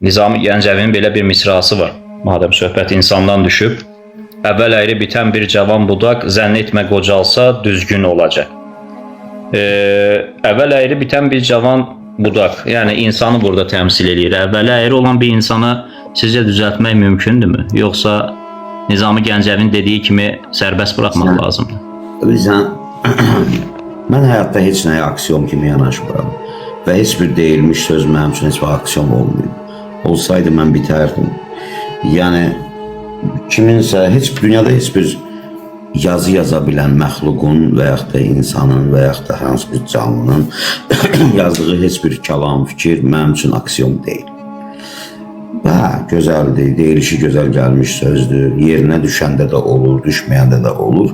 Nizami Gəncəvinin belə bir misrası var. Madəm söhbət insandan düşüb, əvvəl əyri bitən bir cavan budaq, zənn etmə qocalsa düzgün olacaq. Əvvəl əyri bitən bir cavan budaq, yəni insanı burada təmsil edir. Əvvəl əyri olan bir insana sizcə düzəltmək mümkündürmü? Yoxsa Nizami Gəncəvinin dediyi kimi sərbəst buraxmaq lazımdır? Bilirsən, mən həyatda heç nəyə aksiyon kimi yanaşmıram və heç bir deyilmiş söz mənim üçün heç bir aksiyon olmayıb. Olsaydı mən bitərdim. Yəni, kiminsə, dünyada heç bir yazı yaza bilən məxluqun və yaxud da insanın və yaxud da hansı bir canlının yazdığı heç bir kəlam, fikir mənim üçün aksiyon deyil. Gözəldir, deyilişi gözəl gəlmiş sözdür, yerinə düşəndə də olur, düşməyəndə də olur.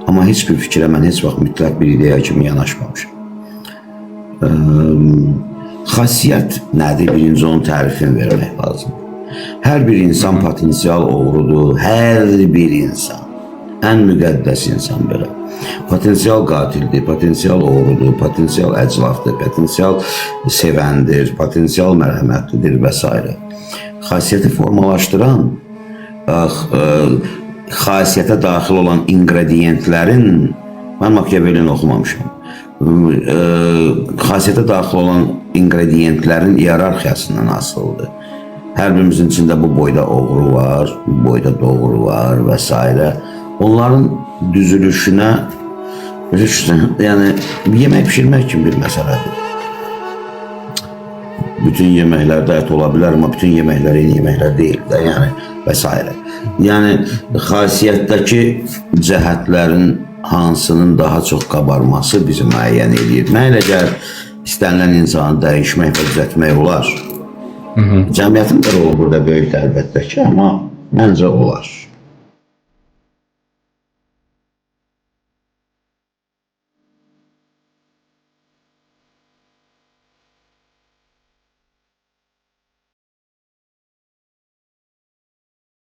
Amma heç bir fikrə mən heç vaxt mütləq bir ideya kimi yanaşmamışam. Xasiyyət nədir? Birinci onun tərifini vermək lazımdır. Hər bir insan potensial oğrudur, hər bir insan. Ən müqəddəs insan belə. Potensial qatildir, potensial oğrudur, potensial əclafdır, potensial sevəndir, potensial mərhəmətlidir və s. Xasiyyəti formalaşdıran, xasiyyətə daxil olan inqrediyentlərin, mən Machiavellini oxumamışam, xasiyyətə daxil olan inqrediyentlərin iyerarxiyasından asılıdır. Hər birimizin içində bu boyda oğru var, bu boyda doğru var və s. Onların düzülüşünə, yəni yemək pişirmək kimi bir məsələdir. Bütün yeməklərdə ət ola bilər, amma bütün yeməklər eyni yeməklər deyil də, yəni və s. Yəni, xasiyyətdəki cəhətlərin hansının daha çox qabarması bizi müəyyən edir. Mən elə gəl, istənilən insanı dəyişmək və düzətmək olar. Cəmiyyətin də rolu burada böyükdür əlbəttə ki, amma məncə olar.